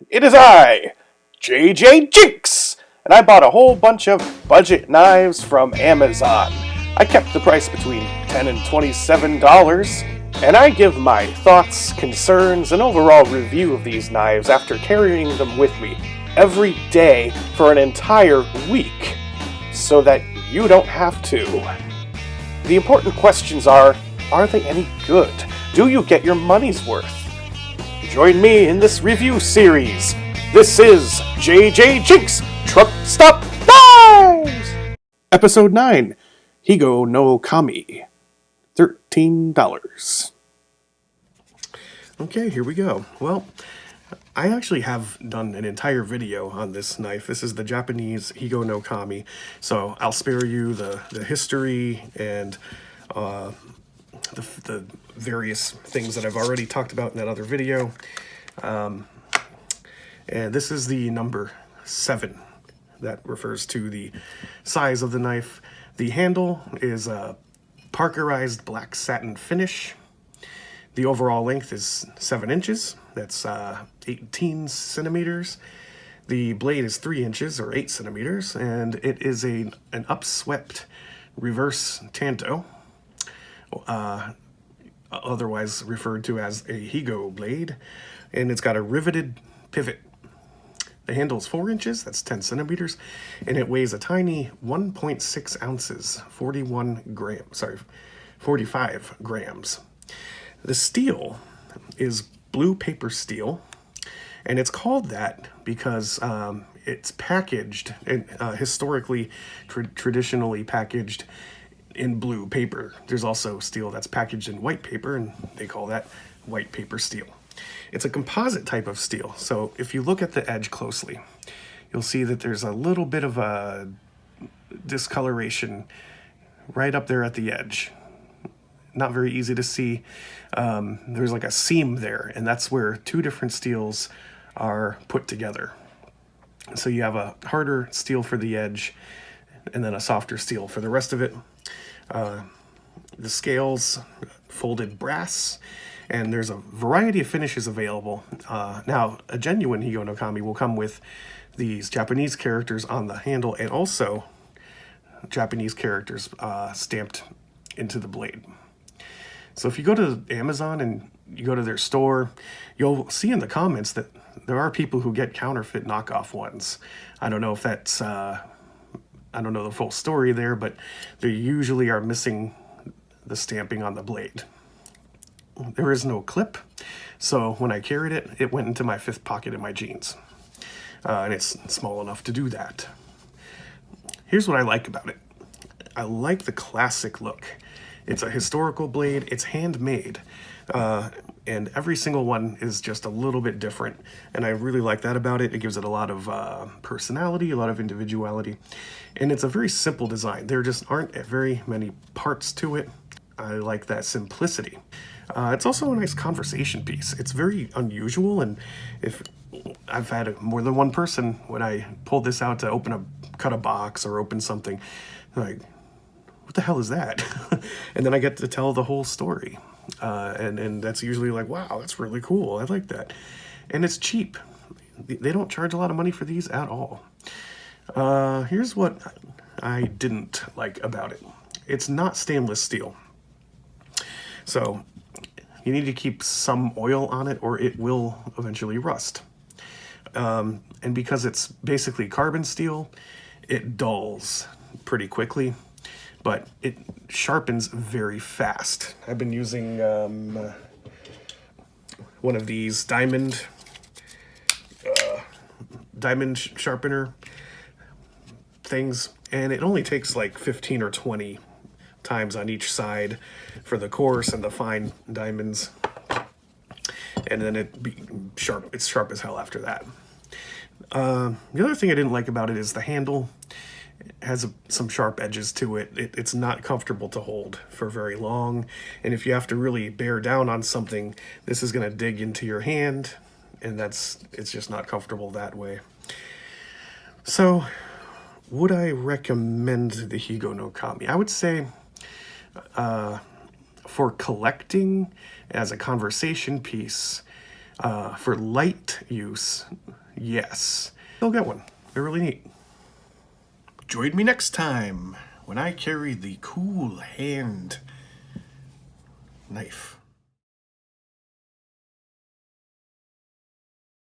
It is I, JJJinks, and I bought a whole bunch of budget knives from Amazon. I kept the price between $10 and $27, and I give my thoughts, concerns, and overall review of these knives after carrying them with me every day for an entire week, so that you don't have to. The important questions are they any good? Do you get your money's worth? Join me in this review series. This is JJJinks Truck Stop Knives! Episode 9, Higo no Kami, $13. Okay, here we go. Well, I actually have done an entire video on this knife. This is the Japanese Higo no Kami, so I'll spare you the history and the various things that I've already talked about in that other video. And this is the number 7 that refers to the size of the knife. The handle is a parkerized black satin finish. The overall length is 7 inches. That's 18 centimeters. The blade is 3 inches or 8 centimeters, and it is an upswept reverse tanto, otherwise referred to as a Higo blade, and it's got a riveted pivot. The handle is 4 inches, that's 10 centimeters, and it weighs a tiny 1.6 ounces, 45 grams. The steel is blue paper steel, and it's called that because it's packaged, historically, traditionally packaged in blue paper. There's also steel that's packaged in white paper, and they call that white paper steel. It's a composite type of steel, so if you look at the edge closely, you'll see that there's a little bit of a discoloration right up there at the edge. Not very easy to see. There's like a seam there, and that's where two different steels are put together. So you have a harder steel for the edge, and then a softer steel for the rest of it. The scales, folded brass, and there's a variety of finishes available. Now, a genuine Higo no Kami will come with these Japanese characters on the handle, and also Japanese characters stamped into the blade. So if you go to Amazon and you go to their store, you'll see in the comments that there are people who get counterfeit knockoff ones. I don't know if that's, I don't know the full story there, but they usually are missing the stamping on the blade. There is no clip, so when I carried it, it went into my 5th pocket in my jeans. And it's small enough to do that. Here's what I like about it. I like the classic look. It's a historical blade, it's handmade, and every single one is just a little bit different, and I really like that about it. It gives it a lot of personality, a lot of individuality, and it's a very simple design. There just aren't very many parts to it. I like that simplicity. It's also a nice conversation piece. It's very unusual, and if I've had more than one person, when I pull this out to cut a box or open something, like, what the hell is that? And then I get to tell the whole story. And that's usually like, wow, that's really cool. I like that. And it's cheap. They don't charge a lot of money for these at all. Here's what I didn't like about it. It's not stainless steel. So you need to keep some oil on it or it will eventually rust. And because it's basically carbon steel, it dulls pretty quickly. But it sharpens very fast. I've been using one of these diamond sharpener things, and it only takes like 15 or 20 times on each side for the coarse and the fine diamonds, and then it's sharp as hell after that. The other thing I didn't like about it is the handle. It has some sharp edges to it. It's not comfortable to hold for very long, and if you have to really bear down on something, this is going to dig into your hand, and it's just not comfortable that way. So, would I recommend the Higo no Kami? I would say for collecting as a conversation piece, for light use, Yes. Go get one. They're really neat. Join me next time when I carry the cool hand knife.